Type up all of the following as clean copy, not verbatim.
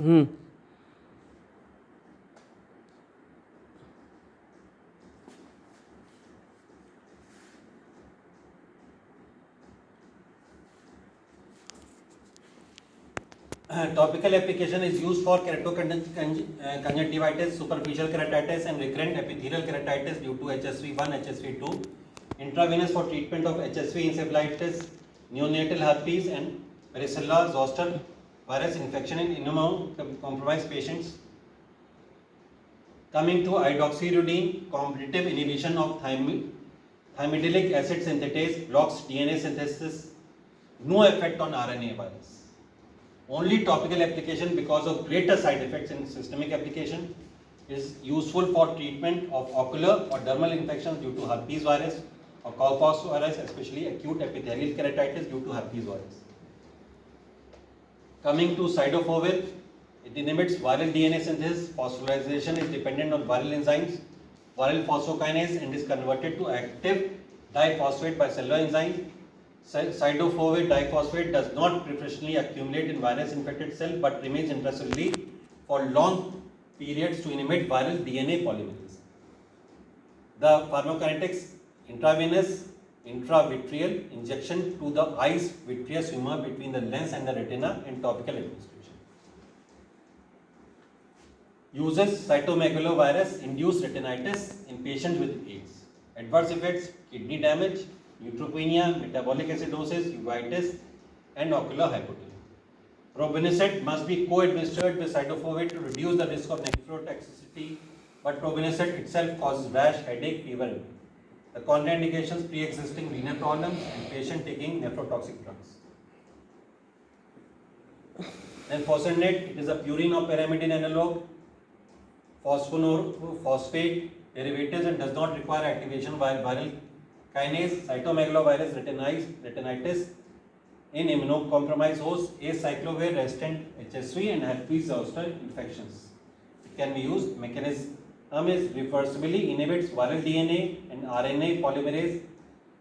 Hmm Topical application is used for keratoconjunctivitis, superficial keratitis, and recurrent epithelial keratitis due to HSV1, HSV2. Intravenous for treatment of HSV encephalitis, neonatal herpes, and varicella zoster virus infection in immunocompromised patients. Coming to idoxuridine, competitive inhibition of thymidyllic acid synthetase blocks DNA synthesis. No effect on RNA virus. Only topical application because of greater side effects in systemic application is useful for treatment of ocular or dermal infections due to herpes virus or cowpox virus, especially acute epithelial keratitis due to herpes virus. Coming to cidofovir, it inhibits viral DNA synthesis. Phosphorylation is dependent on viral enzymes, viral phosphokinase, and is converted to active diphosphate by cellular enzyme. Cidofovir diphosphate does not preferentially accumulate in virus-infected cell but remains intracellularly for long periods to inhibit viral DNA polymerase. The pharmacokinetics: intravenous, intravitreal injection to the eyes vitreous humor between the lens and the retina, and topical administration. Uses: cytomegalovirus induced retinitis in patients with AIDS. Adverse effects: kidney damage, neutropenia, metabolic acidosis, uveitis, and ocular hypotonia. Probenecid must be co-administered with cidofovir to reduce the risk of nephrotoxicity, but probenecid itself causes rash, headache, fever, and pain. The contraindications: pre-existing renal problems and patient taking nephrotoxic drugs. Then fosinates, it is a purine or pyrimidine analog, phosphate derivatives, and does not require activation by viral kinase. Cytomegalovirus retinitis in immunocompromised hosts, acyclovir resistant HSV, and herpes zoster infections. It can be used. Mechanism is reversibly inhibits viral DNA and RNA polymerase,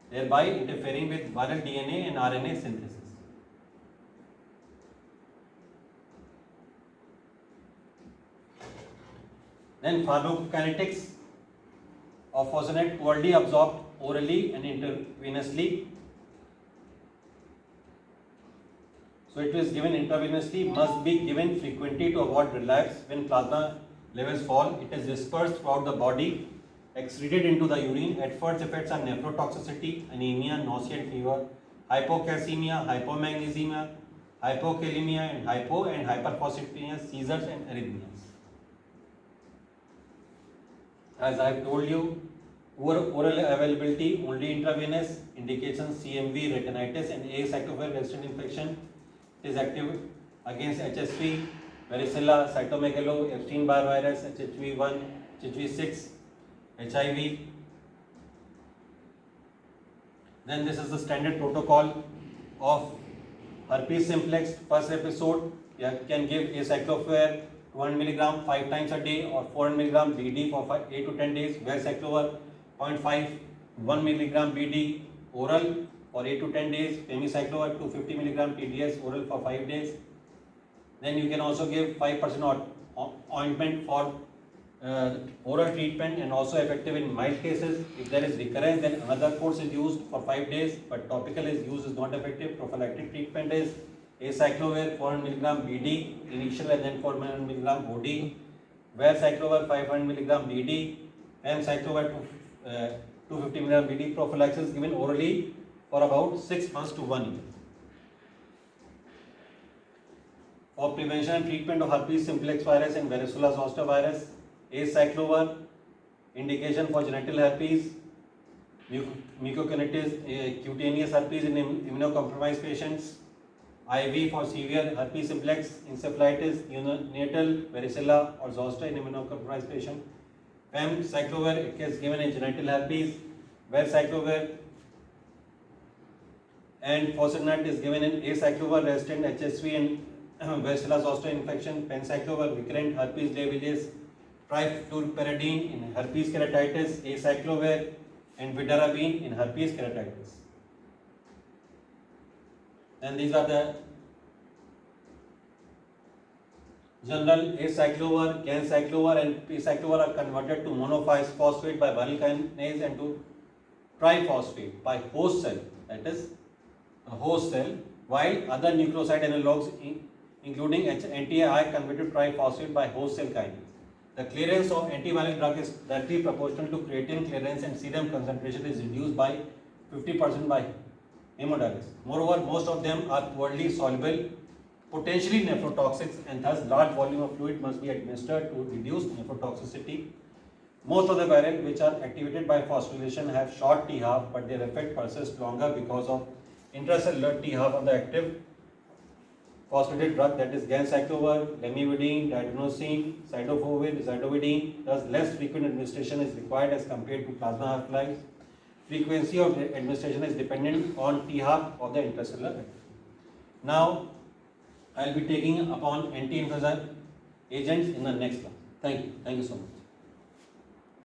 thereby interfering with viral DNA and RNA synthesis. Then pharmacokinetics of fosinate: poorly absorbed orally and intravenously. So it is given intravenously, must be given frequently to avoid relapse. When plasma levels fall, it is dispersed throughout the body, excreted into the urine. Adverse effects are nephrotoxicity, anemia, nausea and fever, hypocalcemia, hypomagnesemia, hypokalemia, and hyperphosphatemia, seizures and arrhythmias. As I have told you, oral availability only intravenous. Indications: CMV, retinitis, and acyclovir resistant infection. It is active against HSV, varicella, cytomegalo, Epstein-Barr virus, HHV1, HHV6, HIV. Then this is the standard protocol of herpes simplex. First episode, you can give acyclovir 200 mg 5 times a day, or 400 mg BD for 8 to 10 days. Valacyclovir 0.5 1 mg BD oral for 8 to 10 days. Femicyclovir 250 mg PDS oral for 5 days. Then you can also give 5% ointment for oral treatment, and also effective in mild cases. If there is recurrence, then another course is used for 5 days, but topical is not effective. Prophylactic treatment is acyclovir 400 mg BD initial, and then 400 mg OD. Valacyclovir 500 mg BD, and cyclovir 250 mg BD prophylaxis given orally for about 6 months to 1 year. For prevention and treatment of herpes simplex virus and varicella zoster virus, acyclovir. Indication for genital herpes, mucocutaneous cutaneous herpes in immunocompromised patients. IV for severe herpes simplex encephalitis, neonatal varicella or zoster in immunocompromised patient. Cyclovir, it is given in genital herpes. Valacyclovir and fosinates is given in acyclovir resistant HSV and varicella zoster infection. Pencyclovir recurrent herpes labialis. Trifluropyridine in herpes keratitis. Acyclovir and vidarabine in herpes keratitis. And these are the General acyclovir, ganciclovir and p-cyclovir are converted to monophosphate by vinyl kinase and to triphosphate by host cell, that is a host cell, while other nucleoside analogues including anti-I convert to triphosphate by host cell kinase. The clearance of antiviral drug is directly proportional to creatine clearance and serum concentration is reduced by 50% by hemodialysis. Moreover, most of them are poorly soluble, potentially nephrotoxic, and thus large volume of fluid must be administered to reduce nephrotoxicity. Most of the viral which are activated by phosphorylation have short T-half, but their effect persists longer because of intracellular T-half of the active phosphated drug, that is ganciclovir, lamivudine, diadenosine, cidofovir, zidovudine. Thus, less frequent administration is required as compared to plasma half-life. Frequency of administration is dependent on T-half of the intracellular activity. Now, I will be taking upon anti-influenza agents in the next class. Thank you. Thank you so much.